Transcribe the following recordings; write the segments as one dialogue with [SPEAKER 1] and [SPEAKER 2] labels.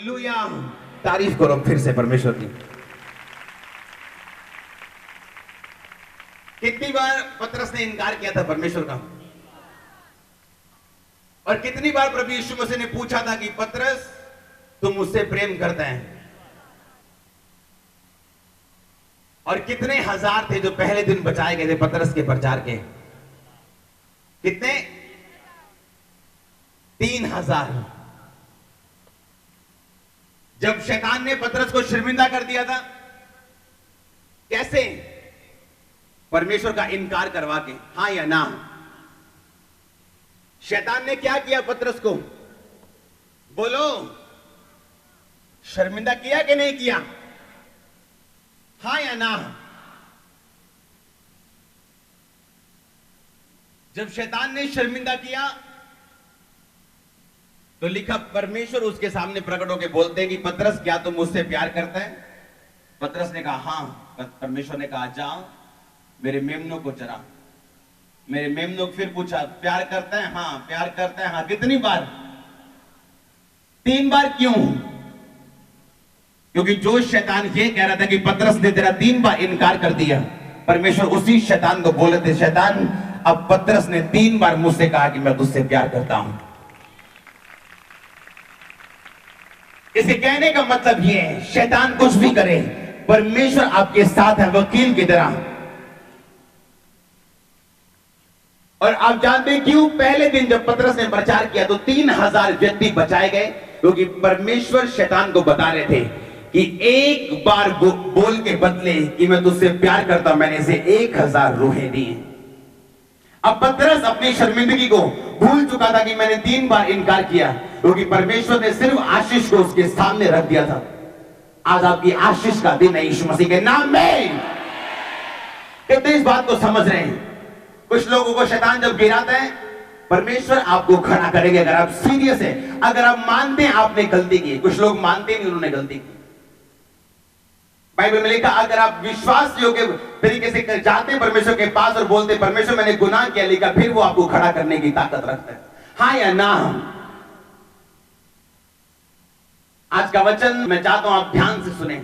[SPEAKER 1] Hallelujah. तारीफ करो फिर से परमेश्वर की। कितनी बार पतरस ने इनकार किया था परमेश्वर का, और कितनी बार प्रभु यीशु मसीह ने पूछा था कि पतरस तुम मुझसे प्रेम करता है, और कितने हजार थे जो पहले दिन बचाए गए थे पतरस के प्रचार के? कितने? 3000। जब शैतान ने पतरस को शर्मिंदा कर दिया था, कैसे? परमेश्वर का इनकार करवा के, हां या ना। शैतान ने क्या किया पतरस को? बोलो, शर्मिंदा किया कि नहीं किया? हां या ना? जब शैतान ने शर्मिंदा किया तो लिखा, परमेश्वर उसके सामने प्रकट होकर बोलते हैं कि पतरस क्या तुम मुझसे प्यार करता है? पतरस ने कहा हां। परमेश्वर ने कहा जा मेरे मेमनों को चरा। मेरे मेमनों को फिर पूछा, प्यार करता है? हां। प्यार करता है? हां। कितनी बार? 3 बार। क्यों? क्योंकि जो शैतान ये कह रहा था कि पतरस ने तेरा 3 बार इनकार कर दिया, परमेश्वर उसी शैतान को बोले थे, शैतान अब पतरस ने 3 बार मुझसे कहा कि मैं तुझसे प्यार करता हूं। इसके कहने का मतलब यह है, शैतान कुछ भी करे, परमेश्वर आपके साथ है वकील की तरह। और आप जानते हैं क्यों? पहले दिन जब पतरस ने प्रचार किया तो 3000 व्यक्ति बचाए गए, क्योंकि परमेश्वर शैतान को बता रहे थे कि एक बार बोल के बदले कि मैं तुझसे प्यार करता हूं, मैंने इसे 1000 रूहें दी। अब पतरस अपनी शर्मिंदगी को भूल चुका था कि मैंने 3 बार इनकार किया, क्योंकि परमेश्वर ने सिर्फ आशीष को उसके सामने रख दिया था। आज आपकी आशीष का दिन है यीशु मसीह के नाम में। कितने इस बात को समझ रहे हैं? कुछ लोगों को शैतान जब गिराता है, परमेश्वर आपको खड़ा करेंगे अगर आप सीरियस है, अगर आप मानते हैं आपने गलती की। कुछ लोग मानते नहीं उन्होंने गलती की। बाइबल में लिखा, अगर आप विश्वास योग्य तरीके से जाते परमेश्वर के पास और बोलते परमेश्वर मैंने गुनाह किया, लिखा फिर वो आपको खड़ा करने की ताकत रखता है। हां या ना? आज का वचन मैं चाहता हूं आप ध्यान से सुने।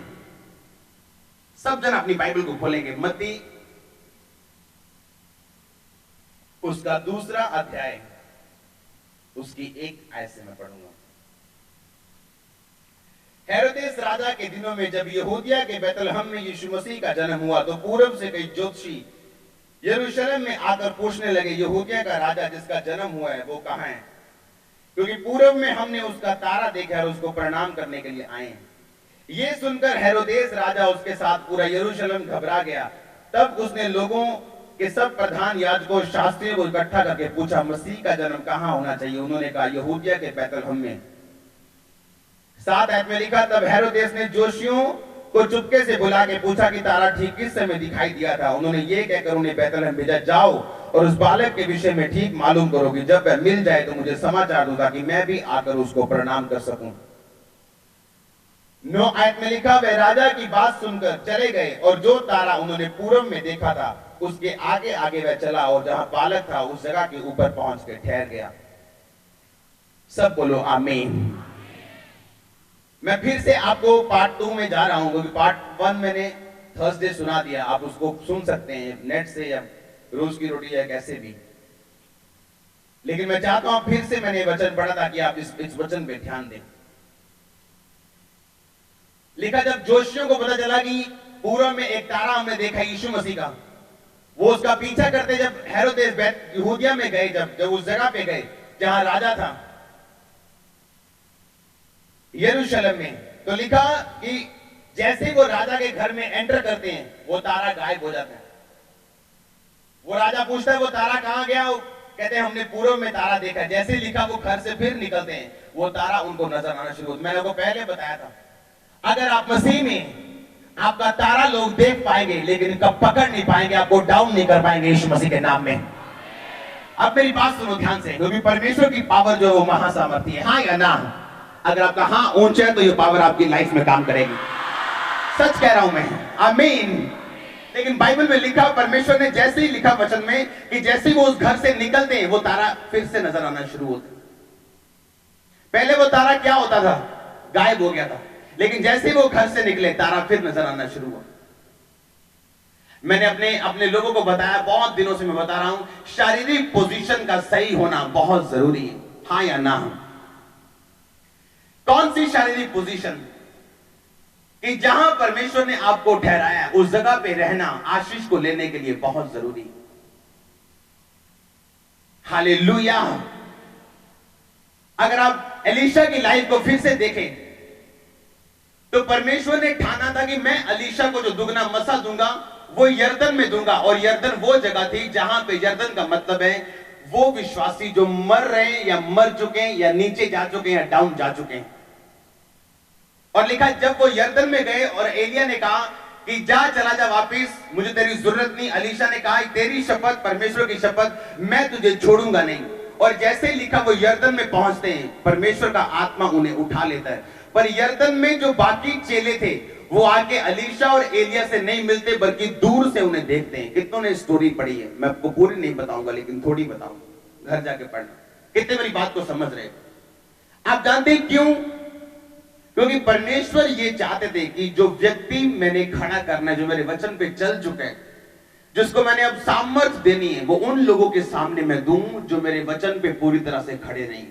[SPEAKER 1] सब जन अपनी बाइबल को खोलेंगे। मत्ती उसका 2 अध्याय, उसकी 1 आयत से मैं पढ़ूंगा। हेरोदेस राजा के दिनों में जब यहूदिया के बैतलहम में यीशु मसीह का जन्म हुआ, तो पूर्व से कई ज्योतिषी यरूशलेम में आकर पूछने लगे, यहूदिया का राजा जिसका जन्म हुआ है वो कहां है? क्योंकि पूर्व में हमने उसका तारा देखा और उसको प्रणाम करने के लिए आए हैं। ये सुनकर हेरोदेस राजा उसके साथ पूरा यरूशलेम घबरा गया। तब उसने लोगों के सब प्रधान याजकों शास्त्रियों को इकट्ठा करके पूछा, मसीह का जन्म कहां होना चाहिए? उन्होंने कहा यहूदिया के बैतलहम में। 7 आयत में लिखा, तब हेरोदेस ने जोशियों को चुपके से बुला के पूछा कि तारा ठीक किस समय दिखाई दिया था? उन्होंने ये कहकर उन्हें बैतलहम भेजा, जाओ और उस बालक के विषय में ठीक मालूम करो कि जब वह मिल जाए तो मुझे समाचार दो, ताकि मैं भी आकर उसको प्रणाम कर सकूं। 9 आयत में लिखा, वे राजा की बात सुनकर चले गए और जो तारा उन्होंने पूर्व में देखा था उसके आगे आगे वह चला और जहां बालक था उस जगह के ऊपर पहुंच के ठहर गया। सब बोलो आमीन। मैं फिर से आपको पार्ट 2 में जा रहा हूं, क्योंकि पार्ट 1 मैंने थर्सडे सुना दिया। आप उसको सुन सकते हैं नेट से या रोज की रोटी या कैसे भी। लेकिन मैं चाहता हूं फिर से मैंने वचन पढ़ा था कि आप इस वचन पे ध्यान दें। लिखा, जब जोशियों को पता चला कि पूर्व में एक तारा हमने देखा यीशु मसीह का, वो उसका पीछा करते जब हेरोदेस यहूदिया में गए, जब उस जगह पे गए जहां राजा था यरूशलेम में, तो लिखा कि जैसे वो राजा के घर में एंटर करते हैं वो तारा गायब हो जाता है। वो राजा पूछता है वो तारा कहां गया? कहते हैं हमने पूर्व में तारा देखा। जैसे लिखा वो घर से फिर निकलते हैं, वो तारा उनको नजर आना शुरू होता है। मैंने आपको पहले बताया था, अगर आप मसीह में, आपका तारा लोग देख पाएंगे लेकिन कब पकड़ नहीं पाएंगे, आपको डाउन नहीं कर पाएंगे यीशु मसीह के नाम में। अब मेरी बात सुनो ध्यान से, क्योंकि परमेश्वर की पावर जो है वो महासामर्थी है। हां या ना? अगर आपका हां ऊंचा है तो ये पावर आपकी लाइफ में काम करेगी। सच कह रहा हूं मैं, आमीन। लेकिन बाइबल में लिखा, परमेश्वर ने जैसे ही लिखा वचन में कि जैसे वो उस घर से निकलते हैं वो तारा फिर से नजर आना शुरू होता है। पहले वो तारा क्या होता था? गायब हो गया था, लेकिन जैसे वो घर से निकले तारा फिर नजर आना शुरू हुआ। मैंने अपने लोगों को बताया, बहुत दिनों से मैं बता रहा हूं, शारीरिक पोजीशन का सही होना बहुत जरूरी है, हां या ना। कौन सी शारीरिक पोजीशन? कि जहां परमेश्वर ने आपको ठहराया उस जगह पे रहना आशीष को लेने के लिए बहुत जरूरी है। हालेलुया। अगर आप एलीशा की लाइफ को फिर से देखें तो परमेश्वर ने ठाना था कि मैं एलीशा को जो दुगना मसा दूंगा वो यरदन में दूंगा, और यरदन वो जगह थी जहां पे, यरदन का मतलब है वो विश्वासी जो मर रहे हैं या मर चुके हैं या नीचे जा चुके हैं या डाउन जा चुके हैं। और लिखा जब वो यरदन में गए और एलिया ने कहा कि जा, चला जा वापिस, मुझे तेरी जरूरत नहीं। एलीशा ने कहा तेरी शपथ, परमेश्वर की शपथ, मैं तुझे छोड़ूंगा नहीं। और जैसे ही लिखा वो यरदन में पहुंचते हैं, परमेश्वर का आत्मा उन्हें उठा लेता है। पर यरदन में जो बाकी चेले थे वो आके एलीशा और एलिया से नहीं मिलते, बल्कि दूर से उन्हें देखते हैं। कितनों ने स्टोरी पढ़ी है, मैं आपको पूरी नहीं बताऊंगा लेकिन थोड़ी बताऊंगा, घर जाके पढ़ना। कितने मेरी बात को समझ रहे हैं? आप जानते हैं क्यों? क्योंकि परमेश्वर ये चाहते थे कि जो व्यक्ति मैंने खड़ा करना है, जो मेरे वचन पे चल चुके हैं, जिसको मैंने अब सामर्थ्य देनी है, वो उन लोगों के सामने मैं दूं जो मेरे वचन पे पूरी तरह से खड़े नहीं।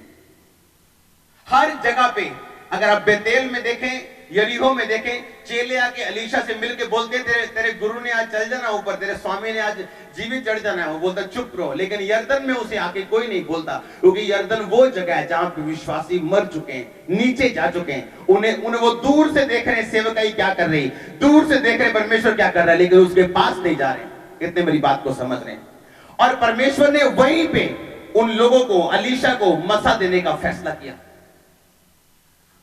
[SPEAKER 1] हर जगह पे, अगर आप बेतेल में देखें, यरीहो में देखें, चेले आके एलीशा से मिलके बोलते तेरे गुरु ने आज चल जाना ऊपर, तेरे स्वामी ने आज जीवित चढ़ जाना है। वो बोलता चुप रहो। लेकिन यरदन में उसे आके कोई नहीं बोलता, क्योंकि यरदन वो जगह है जहां पे विश्वासी मर चुके हैं, नीचे जा चुके हैं। उन्हें वो दूर से देख रहे हैं सेवकाई क्या कर रही, दूर से देख रहे परमेश्वर क्या कर रहा है, लेकिन उसके पास नहीं जा रहे। कितने मेरी बात को समझ रहे हैं? और परमेश्वर ने वहीं पे उन लोगों को, एलीशा को मसा देने का फैसला किया।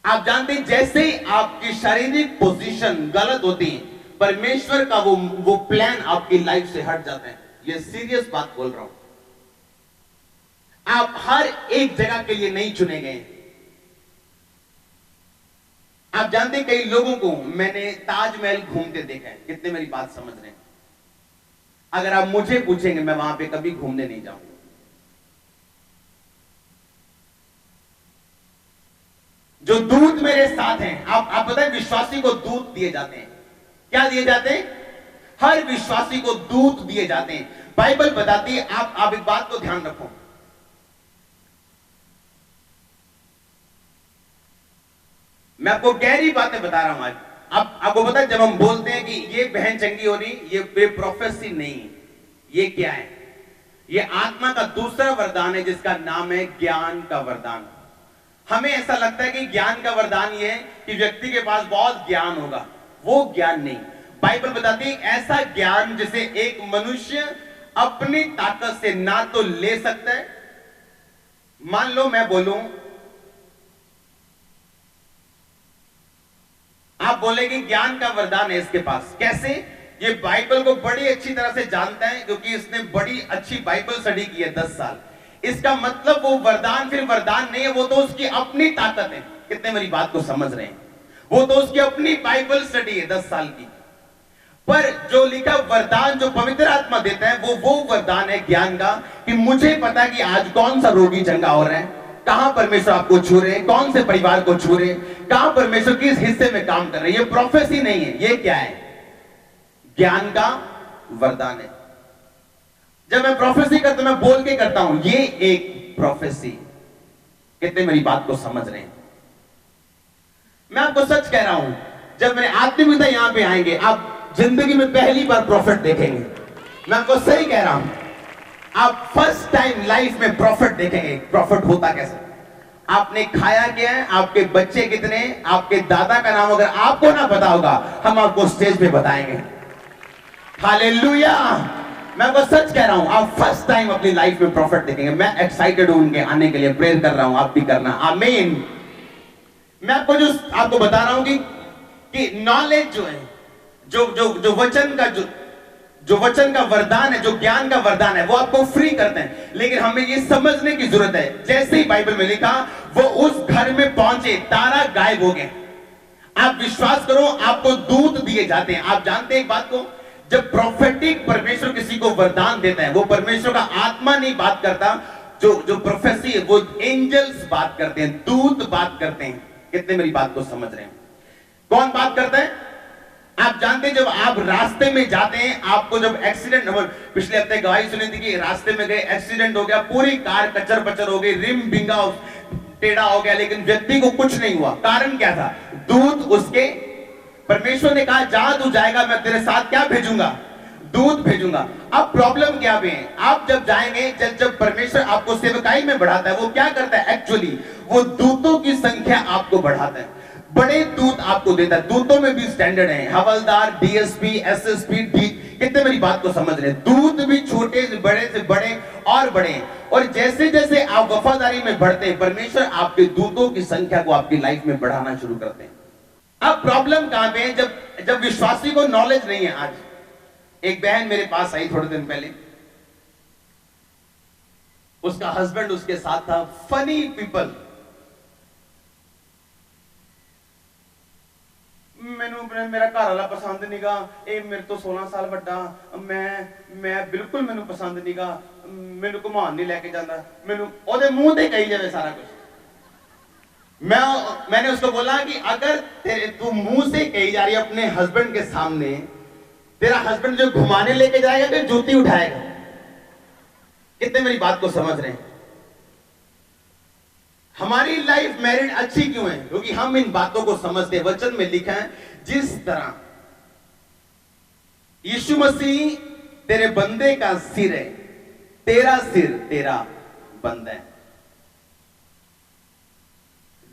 [SPEAKER 1] आप जानते हैं जैसे ही आपकी शारीरिक पोजीशन गलत होती है, परमेश्वर का वो प्लान आपकी लाइफ से हट जाता है। ये सीरियस बात बोल रहा हूं। आप हर एक जगह के लिए नहीं चुने गए। आप जानते हैं कई लोगों को मैंने ताजमहल घूमते देखा है। कितने मेरी बात समझ रहे हैं? अगर आप मुझे पूछेंगे, मैं वहां पे कभी घूमने नहीं जाऊंगा। जो दूत मेरे साथ हैं, आप बताएं, विश्वासी को दूत दिए जाते हैं। क्या दिए जाते हैं? हर विश्वासी को दूत दिए जाते हैं। बाइबल बताती है, आप एक बात को ध्यान रखो। मैं आपको गहरी बातें बता रहा हूं आज। आपको पता है, जब हम बोलते हैं कि ये बहन चंगी हो रही, ये प्रोफेसी नहीं, ये क्या है? ये आत्मा का दूसरा वरदान है जिसका नाम है ज्ञान का वरदान। हमें ऐसा लगता है कि ज्ञान का वरदान ये है कि व्यक्ति के पास बहुत ज्ञान होगा। वो ज्ञान नहीं। बाइबल बताती है ऐसा ज्ञान जिसे एक मनुष्य अपनी ताकत से ना तो ले सकता है। मान लो मैं बोलूं, आप बोलेंगे ज्ञान का वरदान है इसके पास। कैसे? ये बाइबल को बड़ी अच्छी तरह से जानता है, क्योंकि इसने बड़ी अच्छी बाइबल स्टडी की है 10 साल। इसका मतलब वो वरदान फिर वरदान नहीं है, वो तो उसकी अपनी ताकत है। कितने मेरी बात को समझ रहे हैं? वो तो उसकी अपनी बाइबल स्टडी है 10 साल की। पर जो लिखा वरदान जो पवित्र आत्मा देता है, वो वरदान है ज्ञान का, कि मुझे पता कि आज कौन सा रोगी चंगा हो रहा है, कहां परमेश्वर आपको छू रहे हैं, कौन से परिवार को छू रहे हैं, कहां परमेश्वर किस हिस्से में काम कर रहे हैं। ये प्रोफेसी नहीं है, ये क्या है? ज्ञान का वरदान है। जब मैं प्रोफेसी करता हूं, मैं बोल के करता हूं, ये एक प्रोफेसी। कितने मेरी बात को समझ रहे हैं? मैं आपको सच कह रहा हूं, जब मेरे आत्मिक पिता यहां पे आएंगे, आप जिंदगी में पहली बार प्रॉफिट देखेंगे। मैं आपको सही कह रहा हूं, आप फर्स्ट टाइम लाइफ में प्रॉफिट देखेंगे। प्रॉफिट होता कैसे? आपने खाया क्या है, आपके बच्चे कितने, आपके दादा का नाम अगर आपको ना पता होगा, हम आपको स्टेज पे बताएंगे। हालेलुया। मैं आपको सच कह रहा हूं, आप फर्स्ट टाइम अपनी लाइफ में प्रॉफिट देखेंगे। मैं एक्साइटेड हूं उनके आने के लिए, प्रेयर कर रहा हूं, आप भी करना। आमीन। मैं आपको बता रहा हूं कि नॉलेज जो है, जो वचन का जो वचन का वरदान है, जो ज्ञान का वरदान है, वो आपको फ्री करते हैं। लेकिन हमें ये समझने की जरूरत है, जैसे ही बाइबल में लिखा वो उस घर में पहुंचे, तारा गायब हो गए। आप विश्वास करो, आपको दूत दिए जाते हैं। आप जानते हैं एक बात को, जब प्रोफेटिक परमेश्वर किसी को वरदान देता है, वो परमेश्वर का आत्मा नहीं बात करता। जो प्रोफेसी है वो एंजल्स बात करते हैं, दूत बात करते हैं। कितने मेरी बात को समझ रहे हैं? कौन बात करता है? आप जानते हैं जब आप रास्ते में जाते हैं, आपको जब एक्सीडेंट, पिछले हफ्ते गवाही सुनी थी कि रास्ते में गए, एक्सीडेंट हो गया, पूरी कार कचर पचर हो गई, रिम बिंगा टेढ़ा हो गया, लेकिन व्यक्ति को कुछ नहीं हुआ। कारण क्या था? दूत उसके, परमेश्वर ने कहा जा तू जाएगा, मैं तेरे साथ क्या भेजूंगा? दूत भेजूंगा। अब प्रॉब्लम क्या है? आप जब जाएंगे, जब परमेश्वर आपको सेवकाई में बढ़ाता है, वो क्या करता है? एक्चुअली वो दूतों की संख्या आपको बढ़ाता है, बड़े दूत आपको देता है। दूतों में भी स्टैंडर्ड है, हवलदार, डीएसपी, एसएसपी, डी। कितने मेरी बात को समझ रहे हैं? दूत भी छोटे से बड़े और बड़े। और जैसे जैसे आप वफादारी में बढ़ते हैं, परमेश्वर आपके दूतों की संख्या को आपकी लाइफ में बढ़ाना शुरू करते हैं। अब प्रॉब्लम कहां पे है? जब विश्वासी को नॉलेज नहीं है। आज एक बहन मेरे पास आई थोड़े दिन पहले, उसका हस्बैंड उसके साथ था। Funny people. मैनू मेरा घर वाला पसंद नहीं गा, मेरे तो 16 साल बड़ा, मैं बिल्कुल मैनू पसंद नहीं गा, मैनू घुमान नहीं लेके जाता, मैनू ओदे मुंह ते कही जावे सारा कुछ। मैंने उसको बोला कि अगर तू मुंह से कही जा रही है अपने हस्बैंड के सामने, तेरा हस्बैंड जो घुमाने लेके जाएगा कि जूती उठाएगा? कितने मेरी बात को समझ रहे हैं? हमारी लाइफ मैरिड अच्छी क्यों है? क्योंकि हम इन बातों को समझते हैं। वचन में लिखा है, जिस तरह यीशु मसीह तेरे बंदे का सिर है, तेरा सिर तेरा बंदा है।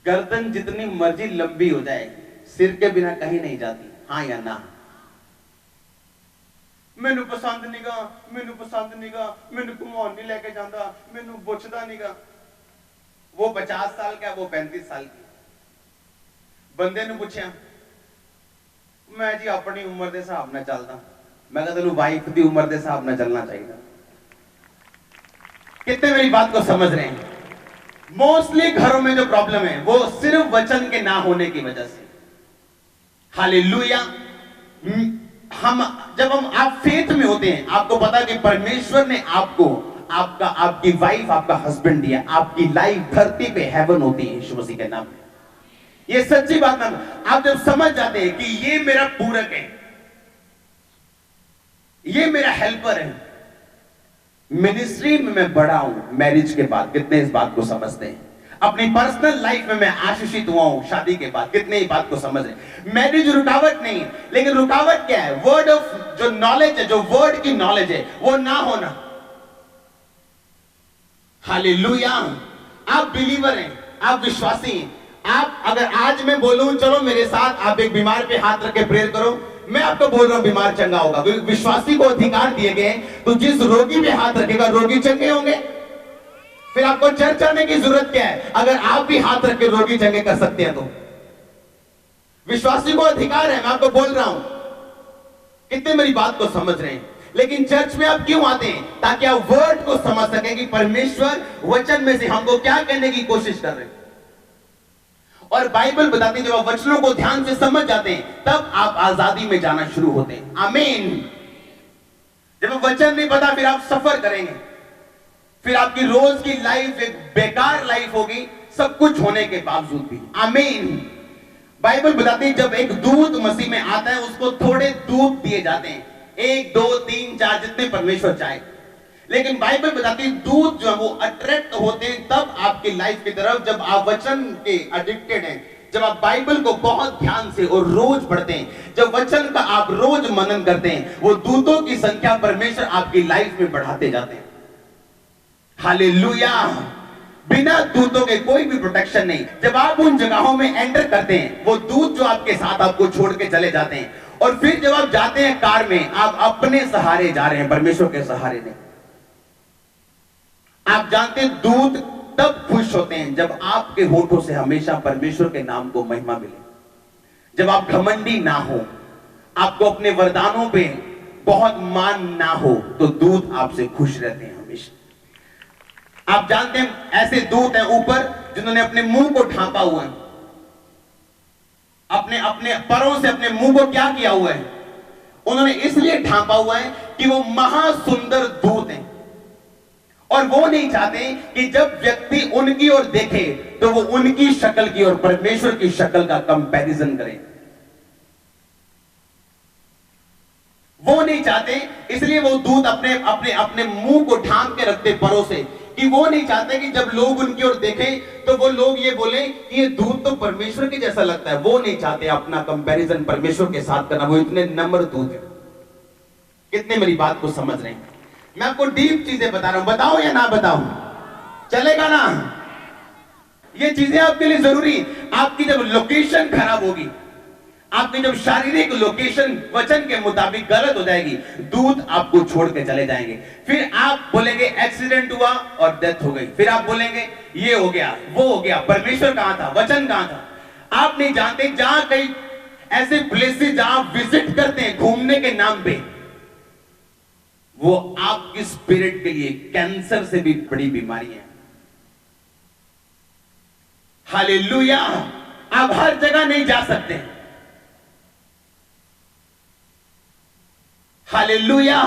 [SPEAKER 1] गर्दन जितनी मर्जी लंबी हो जाए, सिर के बिना कहीं नहीं जाती। हाँ या ना? मैनू पसंद नहीं गा, मैनू पसंद नहीं गा, मैनू घुमाउण नहीं लेके जाता, मैनू पुछदा नहीं गा। वो 50 साल का, वो 35 साल की। बंदे ने पूछा, मैं जी अपनी उम्र के हिसाब नाल चलदा। मैं कहा तेनू वाइफ की उम्र के हिसाब नाल चलना चाहिए। कितने मेरी बात को समझ रहे हैं? मोस्टली घरों में जो प्रॉब्लम है वो सिर्फ वचन के ना होने की वजह से। हालेलुया। जब आप फेथ में होते हैं, आपको पता है कि परमेश्वर ने आपको आपकी वाइफ, आपका हस्बैंड दिया। आपकी लाइफ धरती पे हेवन होती है यीशु मसीह के नाम में। ये सच्ची बात ना, आप जब समझ जाते हैं कि ये मेरा पूरक है, ये मेरा हेल्पर है, मिनिस्ट्री में मैं बड़ा हूं मैरिज के बाद। कितने इस बात को समझते हैं? अपनी पर्सनल लाइफ में मैं आशीषित हुआ हूं शादी के बाद। कितने इस बात को समझ रहे? मैरिज रुकावट नहीं, लेकिन रुकावट क्या है? वर्ड ऑफ जो नॉलेज है, जो वर्ड की नॉलेज है, वो ना होना। हालेलुया। आप बिलीवर हैं, आप विश्वासी हैं। आप अगर आज मैं बोलूं चलो मेरे साथ आप एक बीमार पे हाथ रख के प्रेयर करो, मैं आपको बोल रहा हूं बीमार चंगा होगा। विश्वासी को अधिकार दिए गए, तो जिस रोगी पे हाथ रखेगा रोगी चंगे होंगे। फिर आपको चर्च आने की जरूरत क्या है? अगर आप भी हाथ रख के रोगी चंगे कर सकते हैं तो विश्वासी को अधिकार है। मैं आपको बोल रहा हूं, कितने मेरी बात को समझ रहे हैं? लेकिन चर्च में आप क्यों आते हैं? ताकि आप वर्ड को समझ सकें कि परमेश्वर वचन में से हमको क्या कहने की कोशिश कर रहे हैं। और बाइबल बताती है, जब आप वचनों को ध्यान से समझ जाते हैं, तब आप आजादी में जाना शुरू होते हैं। आमीन। जब वचन नहीं पता, फिर आप सफर करेंगे, फिर आपकी रोज की लाइफ एक बेकार लाइफ होगी, सब कुछ होने के बावजूद भी। आमीन। बाइबल बताती है, जब एक दूत मसीह में आता है, उसको थोड़े दूत दिए जाते हैं, 1 2 3 4 जितने परमेश्वर चाहे। लेकिन बाइबल बताती है दूत जो है वो अट्रैक्ट होते हैं तब आपकी लाइफ की तरफ, जब आप वचन के एडिक्टेड हैं, जब आप बाइबल को बहुत ध्यान से और रोज पढ़ते हैं, जब वचन का आप रोज मनन करते हैं, वो दूतों की संख्या परमेश्वर आपकी लाइफ में बढ़ाते जाते हैं। हालेलुया। बिना दूतों के कोई भी प्रोटेक्शन नहीं। जब आप उन जगहों में एंटर करते हैं, वो दूत जो आपके साथ आपको छोड़ के चले जाते हैं, और फिर जब आप जाते हैं कार में, आप अपने सहारे जा रहे हैं, परमेश्वर के सहारे नहीं। आप जानते हैं दूत तब खुश होते हैं जब आपके होठों से हमेशा परमेश्वर के नाम को महिमा मिले, जब आप घमंडी ना हो, आपको अपने वरदानों पे बहुत मान ना हो, तो दूत आपसे खुश रहते हैं हमेशा। आप जानते हैं ऐसे दूत हैं ऊपर जिन्होंने अपने मुंह को ढांपा हुआ है, अपने परों से अपने मुंह को क्या किया हुआ है? उन्होंने इसलिए ढांपा हुआ है कि वो महासुंदर दूत हैं। और वो नहीं चाहते कि जब व्यक्ति उनकी ओर देखे तो वो उनकी शक्ल की और परमेश्वर की शक्ल का कंपैरिजन करे। वो नहीं चाहते, इसलिए वो दूत अपने अपने अपने मुंह को ढांक के रखते परों से, कि वो नहीं चाहते कि जब लोग उनकी ओर देखें तो वो लोग ये बोले कि ये दूत तो परमेश्वर के जैसा लगता है। वो नहीं चाहते अपना कंपैरिजन परमेश्वर के साथ करना। वो इतने नम्र दूत है। कितने मेरी बात को समझ रहे हैं? मैं आपको डीप चीजें बता रहा हूं, बताओ या ना बताऊं? चलेगा ना? ये चीजें आपके लिए जरूरी। आपकी जब लोकेशन खराब होगी, आपकी जब शारीरिक लोकेशन वचन के मुताबिक गलत हो जाएगी, दूत आपको छोड़ के चले जाएंगे। फिर आप बोलेंगे एक्सीडेंट हुआ और डेथ हो गई। फिर आप बोलेंगे ये हो गया, वो हो गया, परमेश्वर कहां था, वचन कहां था? आप नहीं जानते, जहां कई ऐसे प्लेसेस जहां आप विजिट करते हैं घूमने के नाम पे, वो आपकी स्पिरिट के लिए कैंसर से भी बड़ी बीमारी है। हालेलुया। आप हर जगह नहीं जा सकते। हालेलुया।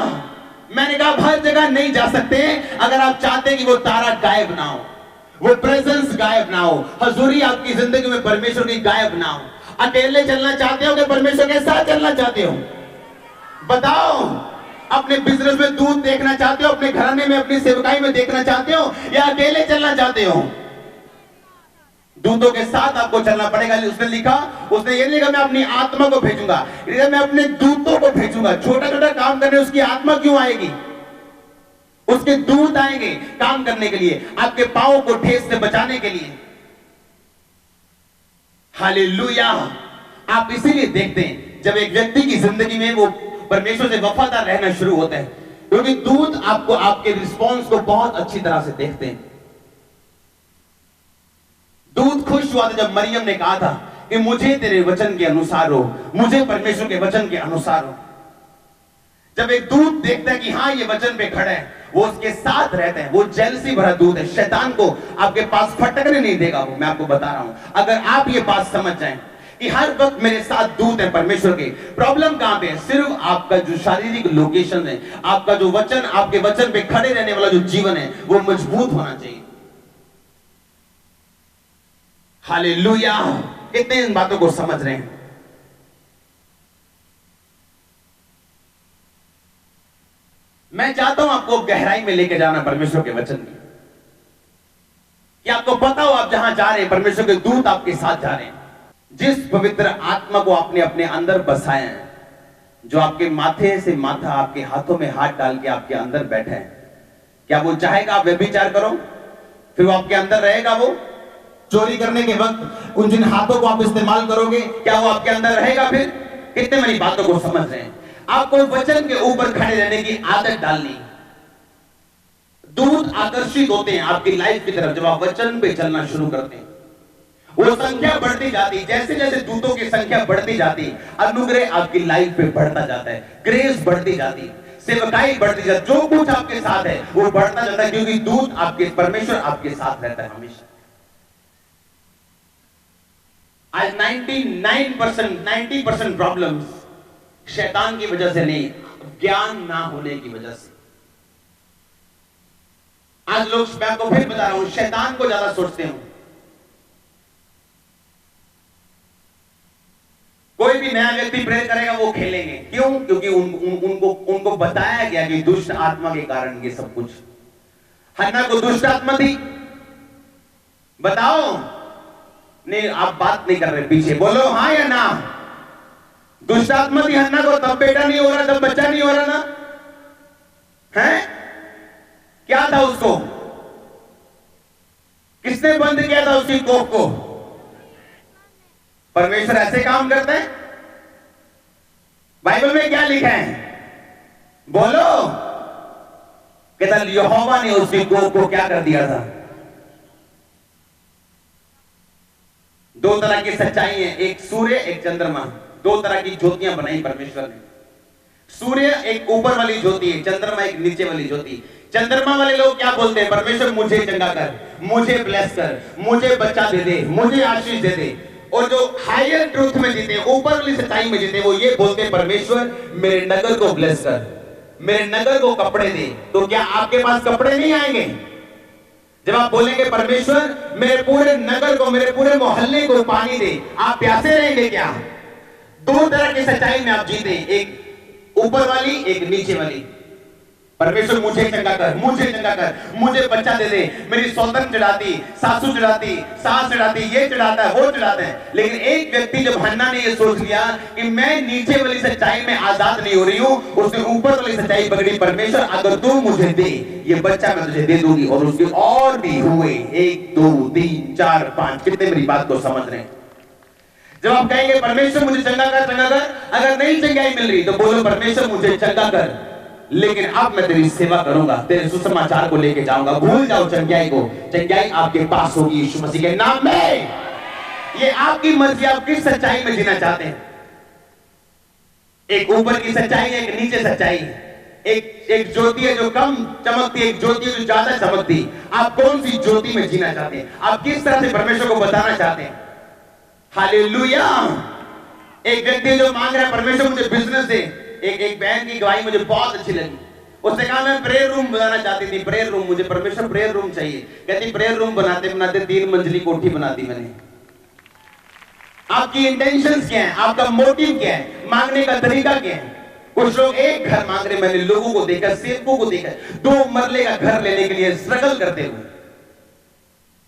[SPEAKER 1] मैंने कहा आप हर जगह नहीं जा सकते। अगर आप चाहते हैं कि वो तारा गायब ना हो, वो प्रेजेंस गायब ना हो, हजूरी आपकी जिंदगी में परमेश्वर की गायब ना हो, अकेले चलना चाहते हो कि परमेश्वर के साथ चलना चाहते हो? बताओ। अपने बिजनेस में दूत देखना चाहते हो, अपने घराने में, अपनी सेवकाई में देखना चाहते हो, या अकेले चलना चाहते हो? दूतों के साथ आपको चलना पड़ेगा। उसने लिखा, उसने ये लिखा मैं अपनी आत्मा को भेजूंगा, मैं अपने दूतों को भेजूंगा। छोटा छोटा काम करने उसकी आत्मा क्यों आएगी? उसके दूत आएंगे काम करने के लिए, आपके पांव को ठेस से बचाने के लिए। हालेलुया। आप इसीलिए देखते हैं जब एक व्यक्ति की जिंदगी में वो परमेश्वर से वफादार रहना शुरू होता है, क्योंकि दूत आपको आपके रिस्पॉन्स को बहुत अच्छी तरह से देखते हैं। दूत खुश हुआ था जब मरियम ने कहा था कि मुझे तेरे वचन के अनुसार हो, मुझे परमेश्वर के वचन के अनुसार हो। जब एक दूत देखता है कि हाँ ये वचन पे खड़ा है, वो उसके साथ रहते हैं, वो जेलसी भरा दूत है। शैतान को आपके पास फटकने नहीं देगा। वो मैं आपको बता रहा हूं, अगर आप ये बात समझ जाएं कि हर वक्त मेरे साथ दूत है परमेश्वर के। प्रॉब्लम कहां पे है? सिर्फ आपका जो शारीरिक लोकेशन है, आपका जो वचन, आपके वचन पे खड़े रहने वाला जो जीवन है, वो मजबूत होना चाहिए। हालेलुया। कितने इन बातों को समझ रहे हैं? मैं चाहता हूं आपको गहराई में लेके जाना परमेश्वर के वचन की, कि आपको पता हो आप जहां जा रहे हैं, परमेश्वर के दूत आपके साथ जा रहे हैं। जिस पवित्र आत्मा को आपने अपने अंदर बसाया है, जो आपके माथे से माथा, आपके हाथों में हाथ डाल के आपके अंदर बैठा है, क्या वो चाहेगा आप व्यभिचार करो? फिर वो आपके अंदर रहेगा? वो चोरी करने के वक्त उन जिन हाथों को आप इस्तेमाल करोगे, क्या वो आपके अंदर रहेगा? फिर कितने मेरी बातों को समझ रहे हैं? आपको वचन के ऊपर खड़े रहने की आदत डालनी। दूत आकर्षित होते हैं आपकी लाइफ की तरफ जब आप वचन पे चलना शुरू करते हैं। वो संख्या बढ़ती जाती, जैसे जैसे दूतों की संख्या बढ़ती जाती, अनुग्रह आपकी लाइफ पे बढ़ता जाता है, ग्रेस बढ़ती जाती, सेवकाई बढ़ती जाती, जो कुछ आपके साथ है वो बढ़ता जाता है, क्योंकि दूत आपके, परमेश्वर आपके साथ रहता है हमेशा। आज 90% प्रॉब्लम्स शैतान की वजह से नहीं, ज्ञान ना होने की वजह से। आज लोग, मैं आपको फिर बता रहा हूं, शैतान को ज्यादा सोचते हैं। कोई भी नया व्यक्ति प्रेयर करेगा वो खेलेंगे, क्यों? क्योंकि उनको बताया गया कि दुष्ट आत्मा के कारण ये सब कुछ। हन्ना को दुष्ट आत्मा थी, बताओ? नहीं, आप बात नहीं कर रहे, पीछे बोलो हाँ या ना। दुष्ट आत्मा थी हन्ना को, तब बेटा नहीं हो रहा, तब बच्चा नहीं हो रहा ना, है? क्या था उसको? किसने बंद किया था उसकी कोख को? परमेश्वर ऐसे काम करते हैं? बाइबल में क्या लिखा है? बोलो। कहता यहोवा ने उसकी कोख को क्या कर दिया था? दो तरह की सच्चाई है, एक सूर्य, एक चंद्रमा। दो तरह की ज्योतियां बनाई परमेश्वर ने। सूर्य एक ऊपर वाली ज्योति है, चंद्रमा एक नीचे वाली ज्योति। चंद्रमा वाले लोग क्या बोलते हैं? परमेश्वर मुझे चंगा कर, मुझे ब्लेस कर, मुझे बच्चा दे दे, मुझे आशीष दे दे। और जो हायर ट्रूथ में जीते, ऊपर वाली सच्चाई में जीते, वो ये बोलते हैं परमेश्वर मेरे नगर को ब्लेस कर, मेरे नगर को कपड़े दे, तो क्या आपके पास कपड़े नहीं आएंगे? जब आप बोलेंगे परमेश्वर मेरे पूरे नगर को, मेरे पूरे मोहल्ले को पानी दे, आप प्यासे रहेंगे क्या? दो तरह की सच्चाई में आप जीते, एक ऊपर वाली, एक नीचे वाली। परमेश्वर मुझे चंगा कर, मुझे चंगा कर, मुझे बच्चा दे दे। मेरी सौतन चढ़ाती, सासू चढ़ाती, सास चढ़ाती, ये चढ़ाता है, वो चढ़ाते हैं। लेकिन एक व्यक्ति जब हन्ना ने ये सोच लिया कि मैं नीचे वाली सच्चाई में आजाद नहीं हो रही हूं, उसने ऊपर वाली सच्चाई पकड़ी, परमेश्वर अगर तू मुझे दे ये बच्चा मैं तुझे दे दूंगी। और उसके और भी हुए 1 2 3 4 5। कितने मेरी बात को समझ रहे हैं? जब आप कहेंगे परमेश्वर मुझे चंगा कर, चंगा कर, अगर नहीं चंगाई मिल रही तो बोलो परमेश्वर मुझे चंगा कर, लेकिन अब मैं तेरी सेवा करूंगा, तेरे सुसमाचार को लेके जाऊंगा। भूल जाओ चंगाई को, चंगाई आपके पास होगी यीशु मसीह के नाम में। ये आपकी मर्जी, आप किस सच्चाई में जीना चाहते हैं? एक ऊपर की सच्चाई है, एक नीचे सच्चाई है। एक ज्योति है जो कम चमकती है, एक ज्योति है जो ज्यादा चमकती। आप कौन सी ज्योति में जीना चाहते हैं? आप किस तरह से परमेश्वर को बताना चाहते हैं? हालेलुया। एक व्यक्ति जो मांग रहा है परमेश्वर मुझे बिजनेस दे, एक बहन की गवाही मुझे बहुत अच्छी लगी। उसने कहा मैं प्रेयर रूम बनाना चाहती थी, प्रेयर रूम, मुझे परमेश्वर प्रेयर रूम चाहिए। कहती प्रेयर रूम बनाते बनाते 3 मंजिली कोठी बना दी मैंने। आपकी इंटेंशंस क्या है? आपका मोटिव क्या है? मांगने का तरीका क्या है? कुछ लोग एक घर मांग रहे, मैंने लोगों को देखा, सेवकों को देखा 2 मरले का घर लेने के लिए स्ट्रगल करते हुए।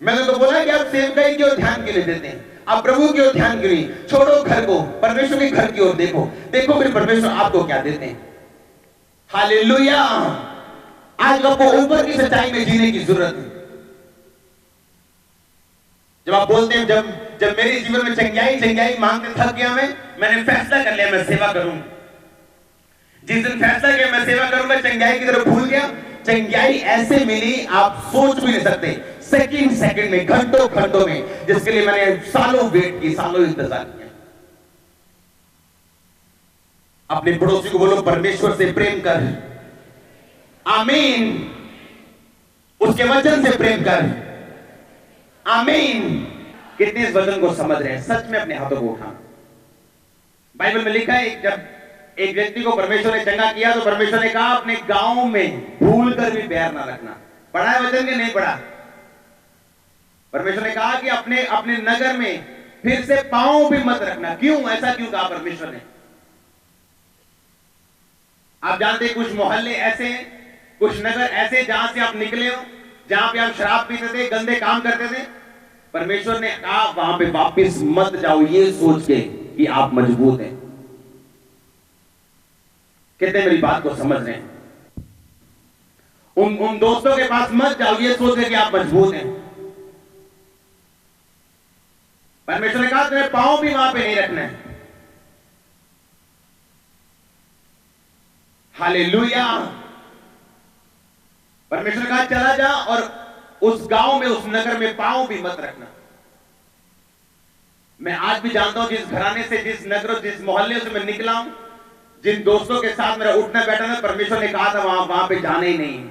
[SPEAKER 1] मैंने तो बोला कि आप सेवकाई की ओर ध्यान के लिए देते हैं, आप प्रभु की ओर ध्यान के लिए छोड़ो घर को, परमेश्वर के घर की ओर देखो। देखो फिर परमेश्वर आपको क्या देते हैं। हालेलुया। आज आपको ऊपर की सच्चाई में जीने की जरूरत है। जब आप बोलते हैं जब मेरे जीवन में चंगाई मांगते थक गया, मैंने फैसला कर लिया मैं सेवा करूंगा। जिस दिन फैसला किया मैं सेवा करूंगा, चंगाई की तरफ भूल गया। चंगाई ऐसे मिली आप सोच भी नहीं सकते, सेकंड में, घंटों में, जिसके लिए मैंने सालों वेट की, सालों इंतजार किया। अपने पड़ोसी को बोलो परमेश्वर से प्रेम कर, आमीन। उसके वचन से प्रेम कर, आमीन। कितने इस वचन को समझ रहे हैं? सच में अपने हाथों को उठाना। बाइबल में लिखा है जब एक व्यक्ति को परमेश्वर ने चंगा किया तो परमेश्वर ने कहा अपने गांव में भूल कर भी पैर ना रखना। पढ़ा है वचन के? नहीं पढ़ा। परमेश्वर ने कहा कि अपने नगर में फिर से पांव भी मत रखना। क्यों? ऐसा क्यों कहा परमेश्वर ने? आप जानते कुछ मोहल्ले ऐसे हैं, कुछ नगर ऐसे जहां से आप निकले हो, जहां पे आप शराब पीते थे, गंदे काम करते थे। परमेश्वर ने कहा वहां पे वापस मत जाओ, ये सोच के कि आप मजबूत हैं। कितने मेरी बात को समझ रहे हैं? उन दोस्तों के पास मत जाओ ये सोच के कि आप मजबूत हैं। परमेश्वर ने कहा तुम्हें पांव भी वहां पे नहीं रखना है। हालेलुया। परमेश्वर ने कहा चला जा और उस गांव में, उस नगर में पांव भी मत रखना। मैं आज भी जानता हूं जिस घराने से, जिस नगर, जिस मोहल्ले से मैं निकला हूं, जिन दोस्तों के साथ मेरा उठना बैठना, परमेश्वर ने कहा था वहां पे जाना ही नहीं।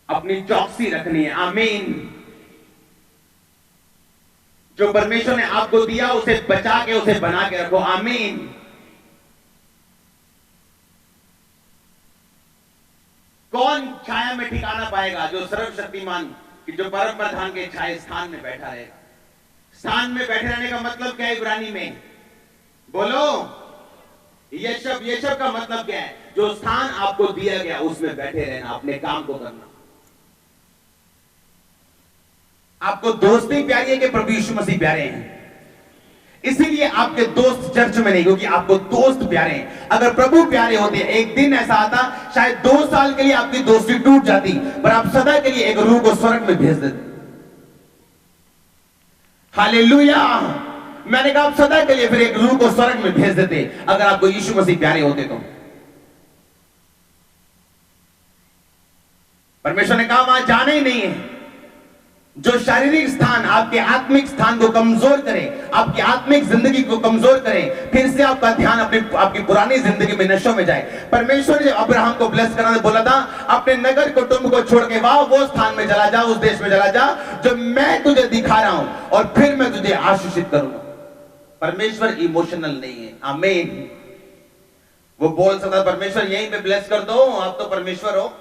[SPEAKER 1] अपनी चौकसी रखनी है, आमीन। जो परमेश्वर ने आपको दिया उसे बचा के, उसे बना के रखो, आमीन। कौन छाया में ठिकाना पाएगा? जो सर्वशक्तिमान, जो परम प्रधान के छाया स्थान में बैठा रहेगा। स्थान में बैठे रहने का मतलब क्या है इब्रानी में? बोलो। यशब का मतलब क्या है? जो स्थान आपको दिया गया उसमें बैठे रहना, अपने काम को करना। आपको दोस्ती प्यारी है कि प्रभु यीशु मसीह प्यारे हैं? इसीलिए आपके दोस्त चर्च में नहीं, क्योंकि आपको दोस्त प्यारे हैं। अगर प्रभु प्यारे होते, एक दिन ऐसा आता शायद 2 साल के लिए आपकी दोस्ती टूट जाती, पर आप सदा के लिए एक रूह को स्वर्ग में भेज देते। हालेलुया। मैंने कहा आप सदा के लिए फिर एक रूह को स्वर्ग में भेज देते अगर आपको यीशु मसीह प्यारे होते तो। परमेश्वर ने कहा वहां जाना ही नहीं है। जो शारीरिक स्थान आपके आत्मिक स्थान को कमजोर करे, आपकी आत्मिक जिंदगी को कमजोर करे, फिर से आपका ध्यान आपकी पुरानी जिंदगी में नशों में जाए। परमेश्वर ने अब्राहम को ब्लेस करना बोला था, अपने नगर कुटुंब को छोड़ के वो स्थान में चला जा, उस देश में चला जा जो मैं तुझे दिखा रहा हूं, और फिर मैं तुझे आशीषित करूंगा। परमेश्वर इमोशनल नहीं है। आमीन। वो बोल सकता परमेश्वर यहीं पे ब्लेस कर दो, आप तो परमेश्वर हो,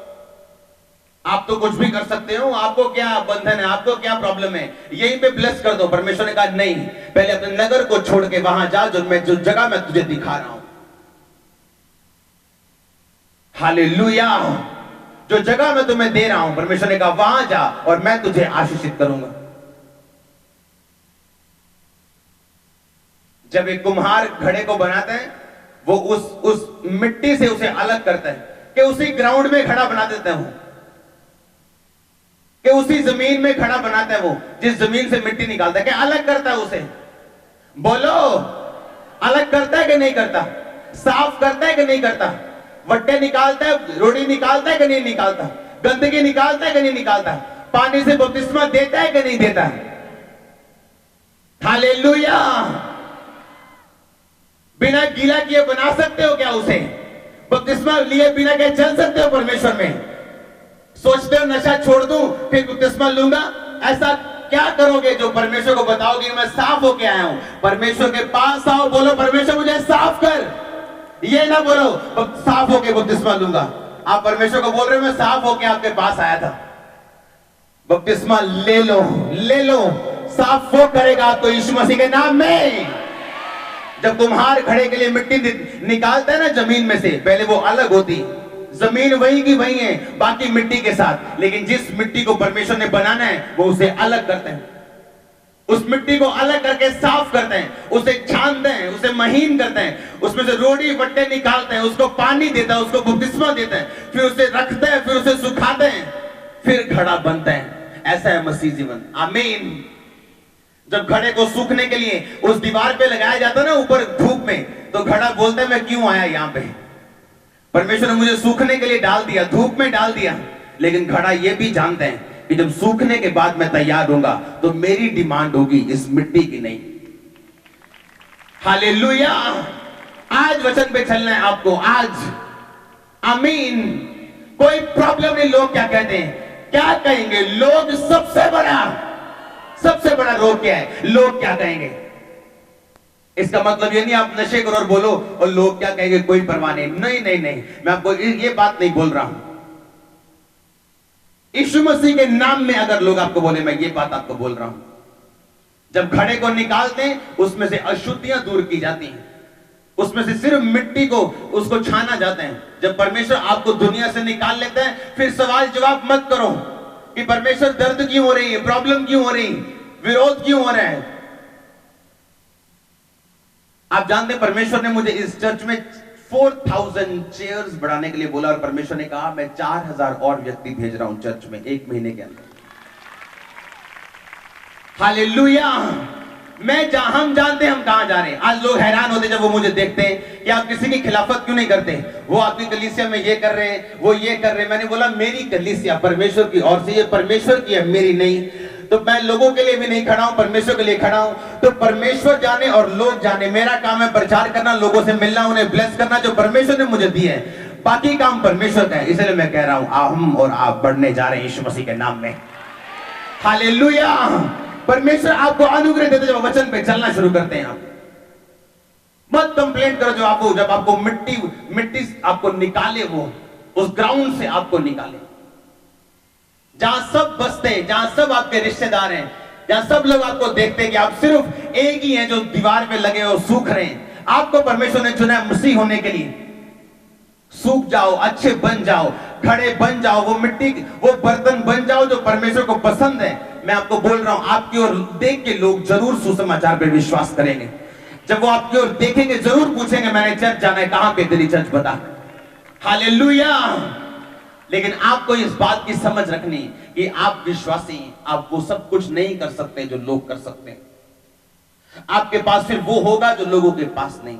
[SPEAKER 1] आप तो कुछ भी कर सकते हो, आपको क्या बंधन है, आपको क्या प्रॉब्लम है, यहीं पे ब्लेस कर दो। परमेश्वर ने कहा नहीं, पहले अपने नगर को छोड़ के वहां जा जो जगह मैं तुझे दिखा रहा हूं। हालेलुया। जो जगह मैं तुम्हें दे रहा हूं, परमेश्वर ने कहा वहां जा और मैं तुझे आशीषित करूंगा। जब एक कुम्हार घड़े को बनाता है, वो उस मिट्टी से उसे अलग करता है कि उसी ग्राउंड में खड़ा बना देता है, वो कि उसी जमीन में खड़ा बनाता है, वो जिस जमीन से मिट्टी निकालता है, कि अलग करता है उसे। बोलो, अलग करता है कि नहीं करता? साफ करता है कि नहीं करता? वट्टे निकालता है, रोटी निकालता है कि नहीं निकालता? गंदगी निकालता है कि नहीं निकालता? पानी से बपतिस्मा देता है कि नहीं देता? हालेलुया। बिना गीला किए बना सकते हो क्या उसे? बपतिस्मा लिए बिना के चल सकते हो परमेश्वर में? सोचते हो नशा छोड़ दूं फिर बपतिस्मा लूंगा? ऐसा क्या करोगे जो परमेश्वर को बताओगे मैं साफ होके आया हूं? परमेश्वर के पास आओ, बोलो परमेश्वर मुझे साफ कर। ये ना बोलो साफ होके बपतिस्मा लूंगा। आप परमेश्वर को बोल रहे हो मैं साफ होके आपके पास आया था। बपतिस्मा ले लो, ले लो। साफ वो करेगा आपको यीशु मसीह के नाम में। जब कुम्हार घड़े के लिए मिट्टी निकालता है ना जमीन में से, पहले वो अलग होती, जमीन वही की वही है बाकी मिट्टी के साथ, लेकिन जिस मिट्टी को परमेश्वर ने बनाना है वो उसे अलग करते हैं। उस मिट्टी को अलग करके साफ करते हैं, उसे छानते हैं, उसे महीन करते हैं, उसमें से रोड़ी वट्टे निकालते हैं, उसको पानी देता है, उसको बपतिस्मा देते हैं, फिर उसे रखते हैं, फिर उसे सुखाते हैं, फिर घड़ा बनता है। ऐसा है मसीह जीवन। आमीन। जब घड़े को सूखने के लिए उस दीवार पे लगाया जाता है ना ऊपर धूप में, तो घड़ा बोलता है मैं क्यों आया यहां पे? परमेश्वर ने मुझे सूखने के लिए डाल दिया, धूप में डाल दिया। लेकिन घड़ा ये भी जानते हैं कि जब सूखने के बाद मैं तैयार होऊंगा तो मेरी डिमांड होगी इस मिट्टी की नहीं। हालेलुया। आज वचन पे चलना है आपको, आज। आमीन। कोई प्रॉब्लम नहीं। लोग क्या कहते हैं, क्या कहेंगे लोग? सबसे बड़ा रोग क्या है? लोग क्या कहेंगे। इसका मतलब ये नहीं आप नशे करो और बोलो और लोग क्या कहेंगे कोई परवाह नहीं। नहीं नहीं नहीं, मैं आपको ये बात नहीं बोल रहा हूं। यीशु मसीह के नाम में अगर लोग आपको बोले, मैं ये बात आपको बोल रहा हूं। जब घड़े को निकालते हैं उसमें से अशुद्धियां दूर की जाती हैं, उसमें से सिर्फ मिट्टी को उसको छाना जाता है। जब परमेश्वर आपको दुनिया से निकाल लेता है, फिर सवाल जवाब मत करो कि परमेश्वर दर्द क्यों हो रही है, प्रॉब्लम क्यों हो रही, विरोध क्यों हो रहा है। आप जानते हैं परमेश्वर ने मुझे इस चर्च में 4000 चेयर्स बढ़ाने के लिए बोला, और परमेश्वर ने कहा मैं 4000 और व्यक्ति भेज रहा हूं चर्च में 1 महीने के अंदर। हालेलुया। हम जानते हैं हम कहां जा रहे हैं। आज लोग हैरान होते जब वो मुझे देखते हैं कि आप किसी की खिलाफत क्यों नहीं करते, वो आपकी कलीसिया में ये कर रहे हैं, वो ये कर रहे हैं। मैंने बोला मेरी कलीसिया परमेश्वर की ओर से, ये परमेश्वर की है, मेरी नहीं। तो मैं लोगों के लिए भी नहीं खड़ा हूं, परमेश्वर के लिए खड़ा हूं। तो परमेश्वर जाने और लोग जाने, मेरा काम है प्रचार करना, लोगों से मिलना, उन्हें ब्लेस करना जो परमेश्वर ने मुझे दिए है। बाकी काम परमेश्वर का है। इसलिए मैं कह रहा हूं हम और आप बढ़ने जा रहे हैं यीशु मसीह के नाम में। हालेलुया। परमेश्वर आपको अनुग्रह देते जब वचन पे चलना शुरू करते हैं। आप मत कंप्लेंट करो जब आपको मिट्टी आपको निकाले, वो उस ग्राउंड से आपको निकाले जहां सब बसते हैं, जहां सब आपके रिश्तेदार हैं, जहां सब लोग आपको देखते हैं कि आप सिर्फ एक ही हैं जो दीवार पे लगे हो, सूख रहे हैं। आपको परमेश्वर ने चुना है मसीह होने के लिए। सूख जाओ, अच्छे बन जाओ, खड़े बन जाओ, वो मिट्टी वो बर्तन बन जाओ जो परमेश्वर को पसंद है। मैं आपको बोल रहा हूं, आपकी ओर देख के लोग जरूर सुसमाचार पर विश्वास करेंगे। जब वो आपकी ओर देखेंगे जरूर पूछेंगे मैंने चर्च जाना है, कहां पे तेरी चर्च बता। हालेलुया। लेकिन आपको इस बात की समझ रखनी कि आप विश्वासी, आप वो सब कुछ नहीं कर सकते जो लोग कर सकते हैं। आपके पास फिर वो होगा जो लोगों के पास नहीं।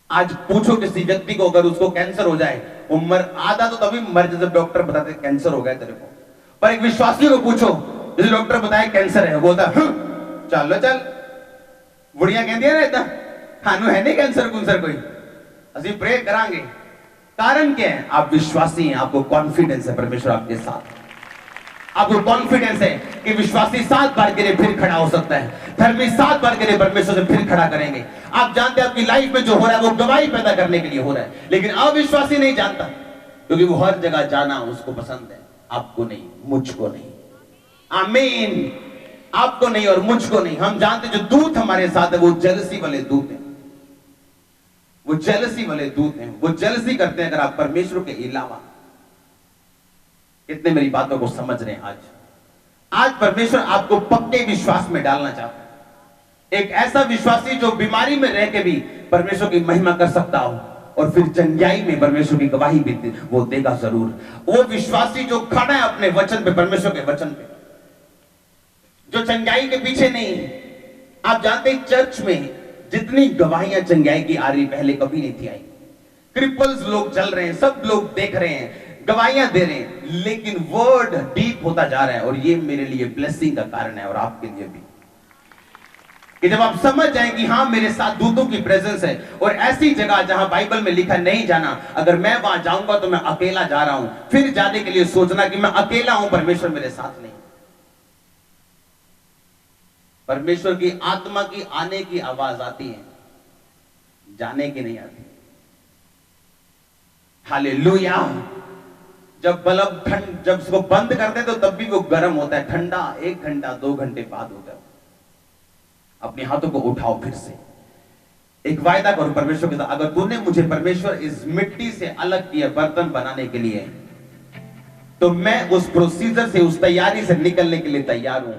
[SPEAKER 1] आज पूछो किसी व्यक्ति को, अगर उसको कैंसर हो जाए, उम्र आधा तो तभी मर जाए जब डॉक्टर बताते कैंसर हो गया तेरे को। पर एक विश्वासी को पूछो, जैसे डॉक्टर बताए कैंसर है, बोलता चलो चल, बुढ़िया कहती है ना इतना खानू है नहीं कैंसर कुंसर कोई, असि प्रे करांगे। कारण क्या है? आप विश्वासी हैं, आपको कॉन्फिडेंस है परमेश्वर आपके साथ। आपको कॉन्फिडेंस है कि विश्वासी 7 बार गिरे फिर खड़ा हो सकता है, धर्मी 7 बार गिरे परमेश्वर से फिर खड़ा करेंगे। आप जानते हैं आपकी लाइफ में जो हो रहा है वो गवाही पैदा करने के लिए हो रहा है, लेकिन अविश्वासी नहीं जानता, क्योंकि वो हर जगह जाना उसको पसंद है, आपको नहीं, मुझको नहीं। आमीन। आपको नहीं और मुझको नहीं। हम जानते जो दूत हमारे साथ है वो जेलसी वाले दूत हैं, वो जेलसी वाले दूत हैं, वो जेलसी करते हैं अगर आप परमेश्वर के अलावा। कितने मेरी बातों को समझ रहे हैं? आज परमेश्वर आपको पक्के विश्वास में डालना चाहता है, एक ऐसा विश्वासी जो बीमारी में रह के भी परमेश्वर की महिमा कर सकता हो और फिर चंगाई में परमेश्वर की गवाही भी वो देगा जरूर। वो विश्वासी जो खड़ा है अपने वचन पे, परमेश्वर के वचन पे, जो चंगाई के पीछे नहीं है। आप जानते हैं चर्च में जितनी गवाहियां चंगाई की आ रही पहले कभी नहीं थी आई। क्रिपल्स लोग चल रहे हैं, सब लोग देख रहे हैं, गवाहियां दे रहे हैं, लेकिन वर्ड डीप होता जा रहा है। और ये मेरे लिए ब्लेसिंग का कारण है और आपके लिए भी, कि जब आप समझ जाएं कि हाँ मेरे साथ दूतों की प्रेजेंस है। और ऐसी जगह जहां बाइबल में लिखा नहीं जाना, अगर मैं वहां जाऊंगा तो मैं अकेला जा रहा हूं, फिर जाने के लिए सोचना कि मैं अकेला हूं, परमेश्वर मेरे साथ नहीं। परमेश्वर की आत्मा की आने की आवाज आती है, जाने की नहीं आती। हालेलुया। जब बल्ब जब उसको बंद करते तो तब भी वो गर्म होता है, ठंडा 1 घंटा 2 घंटे बाद होता है। अपने हाथों को उठाओ, फिर से एक वायदा करो परमेश्वर के साथ, अगर तूने मुझे परमेश्वर इस मिट्टी से अलग किया बर्तन बनाने के लिए, तो मैं उस प्रोसीजर से, उस तैयारी से निकलने के लिए तैयार हूं।